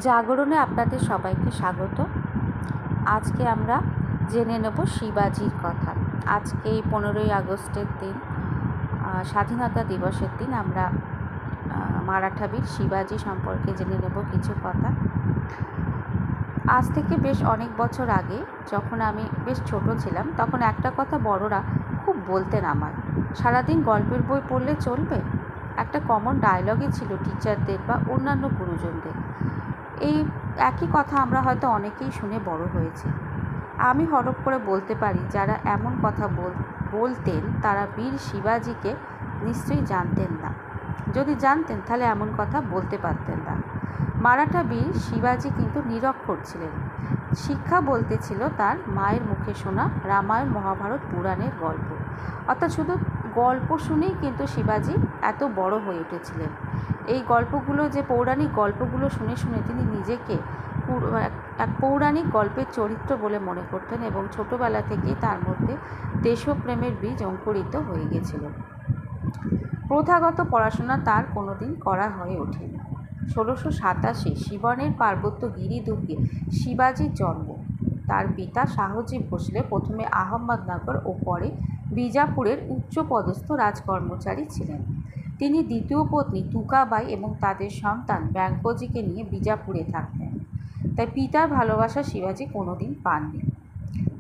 জাগরণে আপনাদের সবাইকে স্বাগত। আজকে আমরা জেনে নেব শিবাজির কথা। আজকে 15ই আগস্টের দিন, স্বাধীনতা দিবসের দিন, আমরা মারাঠা বীর শিবাজি সম্পর্কে জেনে নেব কিছু কথা। আজ থেকে বেশ অনেক বছর আগে, যখন আমি বেশ ছোট ছিলাম, তখন একটা কথা বড়রা খুব বলতেন আমায়, সারাদিন গল্পের বই পড়লে চলবে। একটা কমন ডায়লগই ছিল টিচারদের বা অন্যান্য গুরুজনদের। এই একই কথা আমরা হয়তো অনেকেই শুনে বড় হয়েছি। আমি হরপ করে বলতে পারি, যারা এমন কথা বলতেন তারা বীর শিবাজিকে নিশ্চয়ই জানতেন না। যদি জানতেন তাহলে এমন কথা বলতে পারতেন না। মারাঠা বীর শিবাজি কিন্তু নিরক্ষর ছিলেন। শিক্ষা বলতে ছিল তার মায়ের মুখে শোনা রামায়ণ, মহাভারত, পুরাণের গল্প। অর্থাৎ শুধু গল্প শুনেই কিন্তু শিবাজি এত বড় হয়ে উঠেছিলেন। এই গল্পগুলো, যে পৌরাণিক গল্পগুলো শুনে শুনে তিনি নিজেকে এক পৌরাণিক গল্পের চরিত্র বলে মনে করতেন, এবং ছোটবেলা থেকেই তার মধ্যে দেশপ্রেমের বীজ অঙ্কুরিত হয়ে গেছিল। প্রথাগত পড়াশোনা তার কোনোদিন করা হয়ে ওঠেনি। 1687 শিবনের পার্বত্য গিরিদুর্গে শিবাজির জন্ম। তার পিতা শাহজি ভোসলে প্রথমে আহমদনগর ও পরে বিজাপুরের উচ্চপদস্থ রাজকর্মচারী ছিলেন। তিনি দ্বিতীয় পত্নী তুকাবাই এবং তাদের সন্তান ব্যাঙ্কোজিকে নিয়ে বিজাপুরে থাকতেন। তাই পিতার ভালোবাসা শিবাজি কোনোদিন পাননি।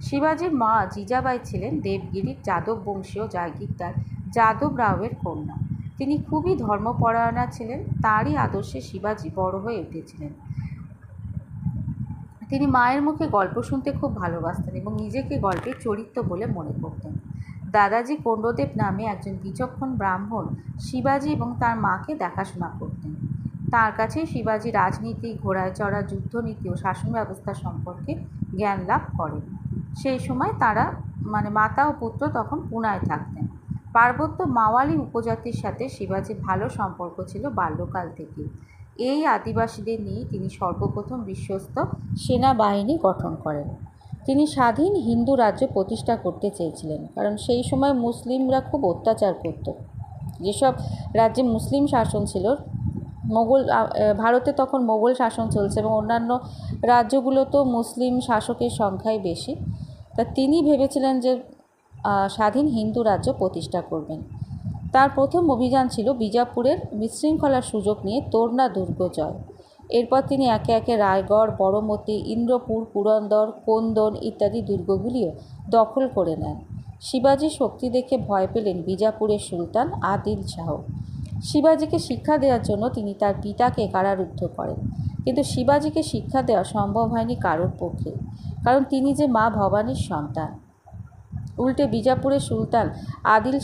শিবাজির মা জিজাবাই ছিলেন দেবগিরির যাদব বংশীয় জাগিরদার যাদব রাওয়ের কন্যা। তিনি খুবই ধর্মপরায়ণা ছিলেন। তাঁরই আদর্শে শিবাজি বড় হয়ে উঠেছিলেন। তিনি মায়ের মুখে গল্প শুনতে খুব ভালোবাসতেন এবং নিজেকে গল্পের চরিত্র বলে মনে করতেন। দাদাজি কোন্ডদেব নামে একজন বিচক্ষণ ব্রাহ্মণ শিবাজি এবং তার মাকে দেখাশোনা করতেন। তার কাছে শিবাজি রাজনীতি, ঘোড়ায় চড়া, যুদ্ধনীতি ও শাসন ব্যবস্থা সম্পর্কে জ্ঞান লাভ করেন। সেই সময় তারা মাতা ও পুত্র তখন পুনায় থাকতেন। পার্বত্য মাওয়ালি উপজাতির সাথে শিবাজির ভালো সম্পর্ক ছিল বাল্যকাল থেকে। এই আদিবাসীদের নিয়ে তিনি সর্বপ্রথম বিশ্বস্ত সেনাবাহিনী গঠন করেন। তিনি স্বাধীন হিন্দু রাজ্য প্রতিষ্ঠা করতে চেয়েছিলেন, কারণ সেই সময় মুসলিমরা খুব অত্যাচার করত। যেসব রাজ্যে মুসলিম শাসন ছিল, ভারতে তখন মোগল শাসন চলছে এবং অন্যান্য রাজ্যগুলোতেও মুসলিম শাসকের সংখ্যাই বেশি। তা তিনি ভেবেছিলেন যে স্বাধীন হিন্দু রাজ্য প্রতিষ্ঠা করবেন। তার প্রথম অভিযান ছিল বিজাপুরের বিশৃঙ্খলার সুযোগ নিয়ে তোরনা দুর্গ জয়। এরপর তিনি একে একে রায়গড়, বড়মতি, ইন্দ্রপুর, পুরন্দর, কোন্দন ইত্যাদি দুর্গগুলিও দখল করে নেন। শিবাজির শক্তি দেখে ভয় পেলেন বিজাপুরের সুলতান আদিল শাহ। শিবাজিকে শিক্ষা দেওয়ার জন্য তিনি তার পিতাকে কারারুদ্ধ করেন, কিন্তু শিবাজিকে শিক্ষা দেওয়া সম্ভব হয়নি কারোর পক্ষে, কারণ তিনি যে মা ভবানীর সন্তান। উল্টে বিজাপুরের সুলতান আদিল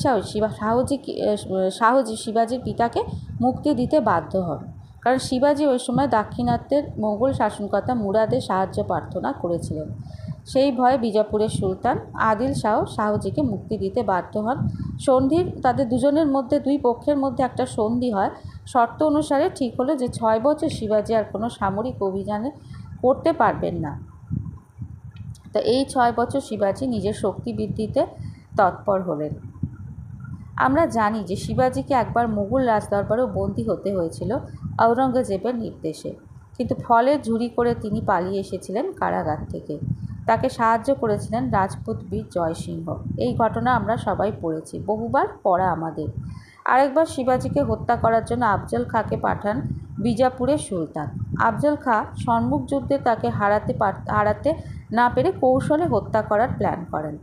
শাহজি শিবাজির পিতাকে মুক্তি দিতে বাধ্য হন, কারণ শিবাজি ওই সময় দাক্ষিণাত্যের মোগল শাসনকর্তা মুরাদের সাহায্য প্রার্থনা করেছিলেন। সেই ভয়ে বিজাপুরের সুলতান আদিল শাহজিকে মুক্তি দিতে বাধ্য হন। তাদের দুজনের মধ্যে, দুই পক্ষের মধ্যে একটা সন্ধি হয়। শর্ত অনুসারে ঠিক হলো যে 6 বছর শিবাজি আর কোনো সামরিক অভিযানে করতে পারবেন না। তা এই 6 বছর শিবাজি নিজের শক্তি বৃদ্ধিতে তৎপর হলেন। আমরা জানি যে শিবাজিকে একবার মুঘল রাজদরবারেও বন্দী হতে হয়েছিল আওরঙ্গজেবের নির্দেশে, কিন্তু ফলে ঝুরি করে তিনি পালিয়ে এসেছিলেন কারাগার থেকে। তাকে সাহায্য করেছিলেন রাজপুত বীর জয়সিংহ। এই ঘটনা আমরা সবাই পড়েছি, বহুবার পড়া আমাদের। আরেকবার শিবাজিকে হত্যা করার জন্য আফজল খাঁকে পাঠান বিজাপুরের সুলতান। আফজল খাঁ সম্মুখ যুদ্ধে তাকে হারাতে না পেরে কৌশলে হত্যা করার প্ল্যান করেন।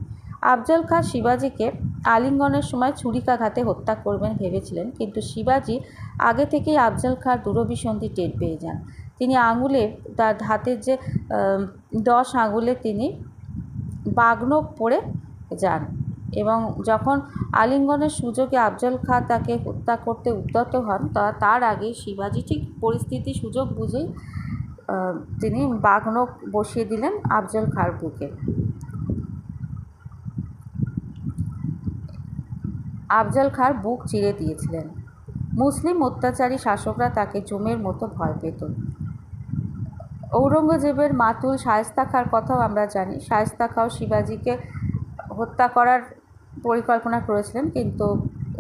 আফজল খাঁ শিবাজিকে আলিঙ্গনের সময় ছুরিকাঘাতে হত্যা করবেন ভেবেছিলেন, কিন্তু শিবাজি আগে থেকেই আফজল খাঁর দূরভিসন্ধি টের পেয়ে যান। তিনি তার হাতের যে 10 আঙুলে তিনি বাগনক পরে যান, এবং যখন আলিঙ্গনের সুযোগে আফজল খাঁ তাকে হত্যা করতে উদ্যত হন, তার আগে শিবাজি ঠিক পরিস্থিতি সুযোগ বুঝেই তিনি বাগনক বসিয়ে দিলেন আফজল খাঁর বুকে। আফজল খাঁর বুক চিরে দিয়েছিলেন। মুসলিম অত্যাচারী শাসকরা তাকে জমের মতো ভয় পেত। ঔরঙ্গজেবের মাতুল শায়েস্তা খাঁর কথাও আমরা জানি। শায়েস্তা খাঁও শিবাজিকে হত্যা করার পরিকল্পনা করেছিলেন, কিন্তু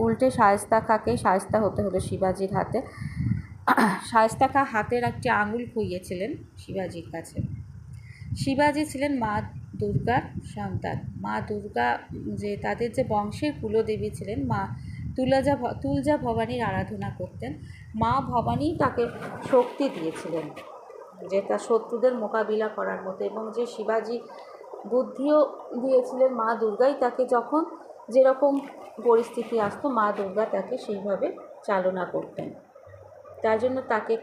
উল্টে শায়েস্তা খাঁকেই শায়েস্তা হতে হলো শিবাজির হাতে। শায়েস্তা খাঁ হাতের একটি আঙুল খুইয়েছিলেন শিবাজির কাছে। শিবাজি ছিলেন মা দুর্গার সন্তান। মা দুর্গা যে তাদের যে বংশের কুলদেবী ছিলেন, মা তুলজা ভবানীর আরাধনা করতেন। মা ভবানী তাকে শক্তি দিয়েছিলেন যে তার শত্রুদের মোকাবিলা করার মতো, এবং যে শিবাজি বুদ্ধিও দিয়েছিলেন মা দুর্গাই তাকে, যখন যেরকম পরিস্থিতি আসতো মা দুর্গা তাকে সেইভাবে চালনা করতেন। তার জন্য তাকে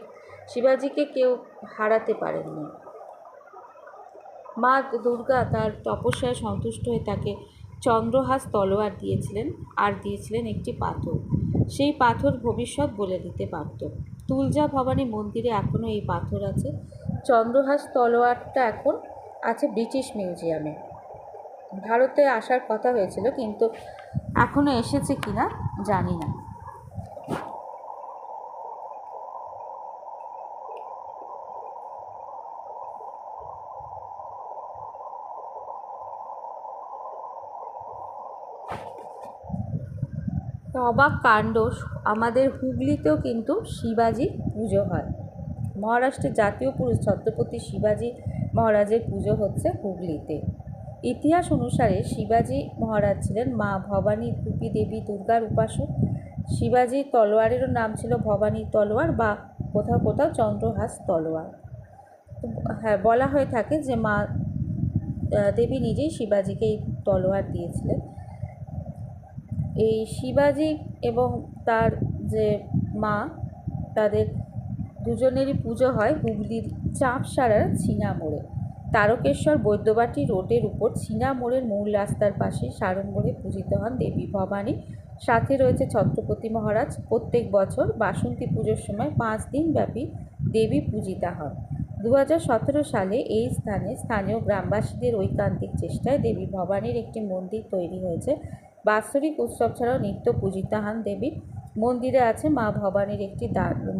শিবাজিকে কেউ হারাতে পারেননি। মা দুর্গা তার তপস্যায় সন্তুষ্ট হয়ে তাকে চন্দ্রহাস তলোয়ার দিয়েছিলেন, আর দিয়েছিলেন একটি পাথর। সেই পাথর ভবিষ্যৎ বলে দিতে পারত। তুলজা ভবানী মন্দিরে এখনও এই পাথর আছে। চন্দ্রহাস তলোয়ারটা এখন আছে ব্রিটিশ মিউজিয়ামে। ভারতে আসার কথা হয়েছিল, কিন্তু এখনও এসেছে কিনা জানি না। অবাক কাণ্ড, আমাদের হুগলিতেও কিন্তু শিবাজির পুজো হয়। মহারাষ্ট্রের জাতীয় পুরুষ ছত্রপতি শিবাজি মহারাজের পুজো হচ্ছে হুগলিতে। ইতিহাস অনুসারে শিবাজি মহারাজ ছিলেন মা ভবানী রূপী দেবী দুর্গার উপাসক। শিবাজির তলোয়ারেরও নাম ছিল ভবানী তলোয়ার বা কোথাও কোথাও চন্দ্রহাস তলোয়ার। হ্যাঁ, বলা হয়ে থাকে যে মা দেবী নিজেই শিবাজিকে এই তলোয়ার দিয়েছিলেন। এই শিবাজি এবং তার যে মা, তাদের দুজনেরই পুজো হয় হুগলির চাঁপসারার ছিনা মোড়ে। তারকেশ্বর বৈদ্যবাটি রোডের উপর ছিনা মোড়ের মূল রাস্তার পাশে সাড়ম্বরে পূজিত হন দেবী ভবানী। সাথে রয়েছে ছত্রপতি মহারাজ। প্রত্যেক বছর বাসন্তী পুজোর সময় 5 দিন ব্যাপী দেবী পূজিতা হন। 2017 সালে এই স্থানে স্থানীয় গ্রামবাসীদের ঐকান্তিক চেষ্টায় দেবী ভবানীর একটি মন্দির তৈরি হয়েছে। বাৎসরিক উৎসব ছাড়াও নিত্য পূজিতা হন দেবী। মন্দিরে আছে মা ভবানীর একটি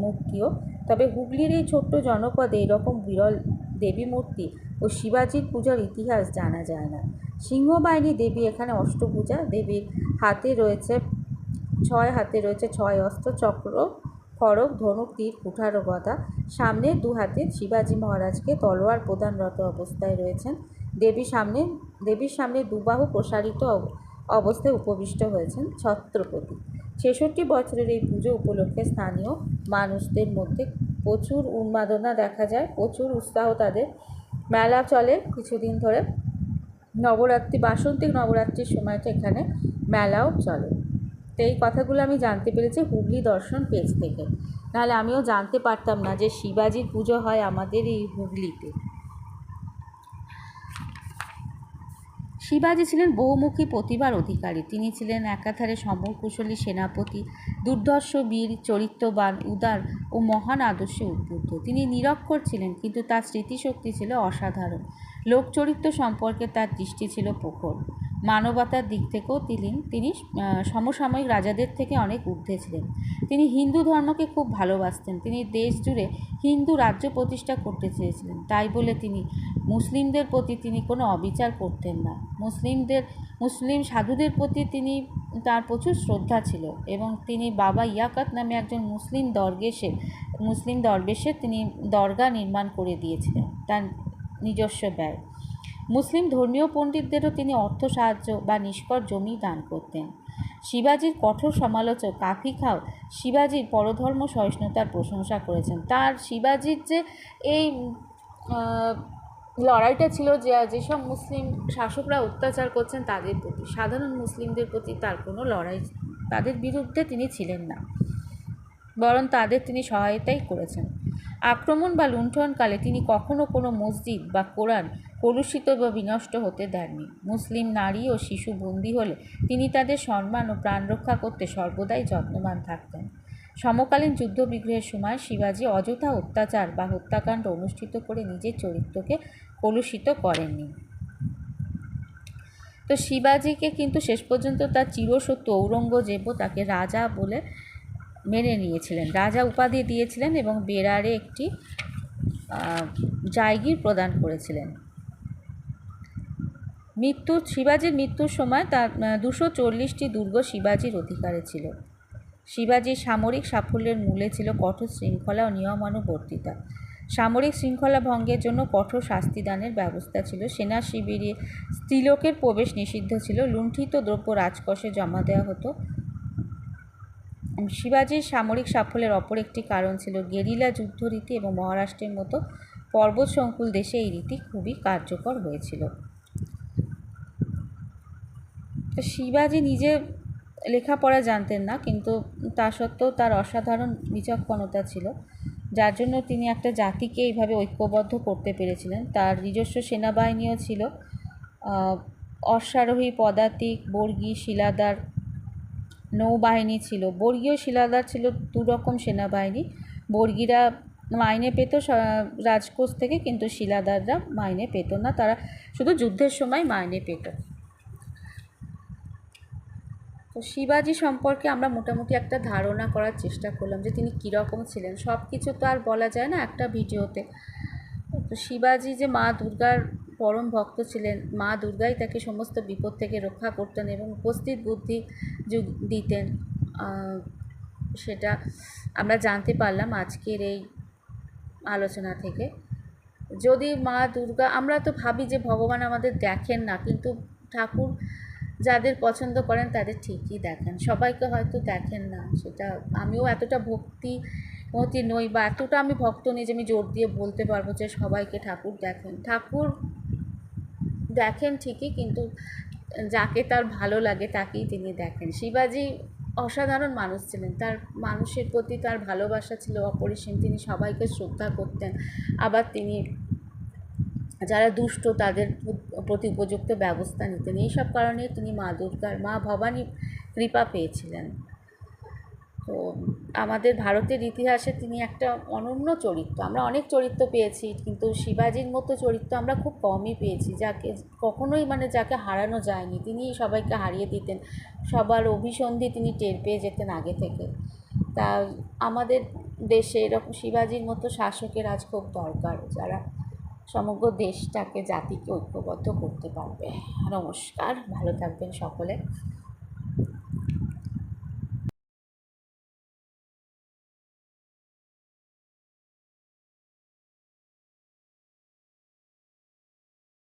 মূর্তিও। তবে হুগলির এই ছোট্ট জনপদে এরকম বিরল দেবী মূর্তি ও শিবাজির পূজার ইতিহাস জানা যায় না। সিংহবাহিনী দেবী এখানে অষ্টভুজা। দেবীর হাতে রয়েছে 6 অস্ত্র, চক্র, খড়গ, ধনুক, তীর, কুঠার ও গদা। সামনে 2 হাতে শিবাজি মহারাজকে তলোয়ার প্রদানরত অবস্থায় রয়েছেন। দেবীর সামনে 2 বাহু প্রসারিত অবস্থায় উপবিষ্ট হয়েছেন ছত্রপতি। 66 বছরের এই পুজো উপলক্ষে স্থানীয় মানুষদের মধ্যে প্রচুর উন্মাদনা দেখা যায়, প্রচুর উৎসাহ তাদের। মেলা চলে কিছুদিন ধরে। বাসন্তী নবরাত্রির সময় তো এখানে মেলাও চলে। তো এই কথাগুলো আমি জানতে পেরেছি হুগলি দর্শন পেজ থেকে, নাহলে আমিও জানতে পারতাম না যে শিবাজির পুজো হয় আমাদের এই হুগলিতে। শিবাজি ছিলেন বহুমুখী প্রতিভার অধিকারী। তিনি ছিলেন একাধারে সমরকুশলী সেনাপতি, দুর্ধর্ষ বীর, চরিত্রবান, উদার ও মহান আদর্শে উদ্বুদ্ধ। তিনি নিরক্ষর ছিলেন, কিন্তু তার স্মৃতিশক্তি ছিল অসাধারণ। লোকচরিত্র সম্পর্কে তার দৃষ্টি ছিল প্রখর। মানবতার দিক থেকেও তিনি সমসাময়িক রাজাদের থেকে অনেক ঊর্ধ্বে ছিলেন। তিনি হিন্দু ধর্মকে খুব ভালোবাসতেন। তিনি দেশ জুড়ে হিন্দু রাজ্য প্রতিষ্ঠা করতে চেয়েছিলেন। তাই বলে তিনি মুসলিমদের প্রতি তিনি কোনো অবিচার করতেন না। মুসলিম সাধুদের প্রতি তার প্রচুর শ্রদ্ধা ছিল, এবং তিনি বাবা ইয়াকাত নামে একজন মুসলিম দরবেশের তিনি দরগা নির্মাণ করে দিয়েছিলেন তার নিজস্ব ব্যয়। মুসলিম ধর্মীয় পণ্ডিতদেরও তিনি অর্থ সাহায্য বা নিষ্কর জমি দান করতেন। শিবাজির কঠোর সমালোচক কাফি খাও শিবাজির পরধর্ম সহিষ্ণুতার প্রশংসা করেছেন। তার শিবাজির যে এই লড়াইটা ছিল, যেসব মুসলিম শাসকরা অত্যাচার করছেন তাদের প্রতি, সাধারণ মুসলিমদের প্রতি তার কোনো লড়াই, তাদের বিরুদ্ধে তিনি ছিলেন না, বরং তাদের তিনি সহায়তাই করেছেন। আক্রমণ বা লুণ্ঠনকালে তিনি কখনো কোনো মসজিদ বা কোরআন কলুষিত বা বিনষ্ট হতে দেননি। মুসলিম নারী ও শিশু বন্দী হলে তিনি তাদের সম্মান ও প্রাণ রক্ষা করতে সর্বদাই যত্নবান থাকতেন। সমকালীন যুদ্ধবিগ্রহের সময় শিবাজি অযথা অত্যাচার বা হত্যাকাণ্ড অনুষ্ঠিত করে নিজের চরিত্রকে কলুষিত করেননি। তো শিবাজিকে কিন্তু শেষ পর্যন্ত তার চিরশত্রু ঔরঙ্গজেবও তাকে রাজা বলে মেনে নিয়েছিলেন, রাজা উপাধি দিয়েছিলেন এবং বেরারে একটি জায়গির প্রদান করেছিলেন। শিবাজির মৃত্যুর সময় তার 240টি দুর্গ শিবাজির অধিকারে ছিল। শিবাজির সামরিক সাফল্যের মূলে ছিল কঠোর শৃঙ্খলা ও নিয়মানুবর্তিতা। সামরিক শৃঙ্খলা ভঙ্গের জন্য কঠোর শাস্তিদানের ব্যবস্থা ছিল। সেনা শিবিরে স্ত্রীলোকের প্রবেশ নিষিদ্ধ ছিল। লুণ্ঠিত দ্রব্য রাজকোষে জমা দেওয়া হতো। শিবাজির সামরিক সাফল্যের অপর একটি কারণ ছিল গেরিলা যুদ্ধরীতি এবং মহারাষ্ট্রের মতো পর্বত সংকুল দেশে এই রীতি খুবই কার্যকর হয়েছিল। তো শিবাজি নিজে লেখাপড়া জানতেন না, কিন্তু তা সত্ত্বেও তার অসাধারণ বিচক্ষণতা ছিল, যার জন্য তিনি একটা জাতিকে এইভাবে ঐক্যবদ্ধ করতে পেরেছিলেন। তার নিজস্ব সেনাবাহিনীও ছিল, অশ্বারোহী, পদাতিক, বর্গী, শিলাদার নৌবাহিনী ছিল। বর্গীয় শিলাদার ছিল দুরকম সেনাবাহিনী। বর্গীরা মাইনে পেত রাজকোষ থেকে, কিন্তু শিলাদাররা মাইনে পেত না, তারা শুধু যুদ্ধের সময় মাইনে পেত। তো শিবাজি সম্পর্কে আমরা মোটামুটি একটা ধারণা করার চেষ্টা করলাম যে তিনি কীরকম ছিলেন। সব কিছু তো আর বলা যায় না একটা ভিডিওতে। তো শিবাজি যে মা দুর্গার পরম ভক্ত ছিলেন, মা দুর্গাই তাকে সমস্ত বিপদ থেকে রক্ষা করতেন এবং উপস্থিত বুদ্ধি দিতেন, সেটা আমরা জানতে পারলাম আজকের এই আলোচনা থেকে। যদি মা দুর্গা, আমরা তো ভাবি যে ভগবান আমাদের দেখেন না, কিন্তু ঠাকুর যাদের পছন্দ করেন তাদের ঠিকই দেখেন, সবাইকে হয়তো দেখেন না। সেটা আমিও এতটা ভক্তিমতী নই, বা এতটা আমি ভক্ত নেই যে আমি জোর দিয়ে বলতে পারবো যে সবাইকে ঠাকুর দেখেন। ঠাকুর দেখেন ঠিকই, কিন্তু যাকে তার ভালো লাগে তাকেই তিনি দেখেন। শিবাজি অসাধারণ মানুষ ছিলেন, তার মানুষের প্রতি তার ভালোবাসা ছিল অপরিসীম। তিনি সবাইকে শ্রদ্ধা করতেন, আবার তিনি যারা দুষ্ট তাদের প্রতি উপযুক্ত ব্যবস্থা নিতেন। এইসব কারণে তিনি মা দুর্গার, মা ভবানী কৃপা পেয়েছিলেন। তো আমাদের ভারতের ইতিহাসে তিনি একটা অনন্য চরিত্র। আমরা অনেক চরিত্র পেয়েছি, কিন্তু শিবাজির মতো চরিত্র আমরা খুব কমই পেয়েছি, যাকে কখনোই যাকে হারানো যায়নি। তিনি সবাইকে হারিয়ে দিতেন, সবার অভিসন্ধি তিনি টের পেয়ে যেতেন আগে থেকে। তা আমাদের দেশে এরকম শিবাজির মতো শাসকের আজ খুব দরকার, যারা সমগ্র দেশটাকে, জাতিকে ঐক্যবদ্ধ করতে পারবে। নমস্কার, ভালো থাকবেন সকলে।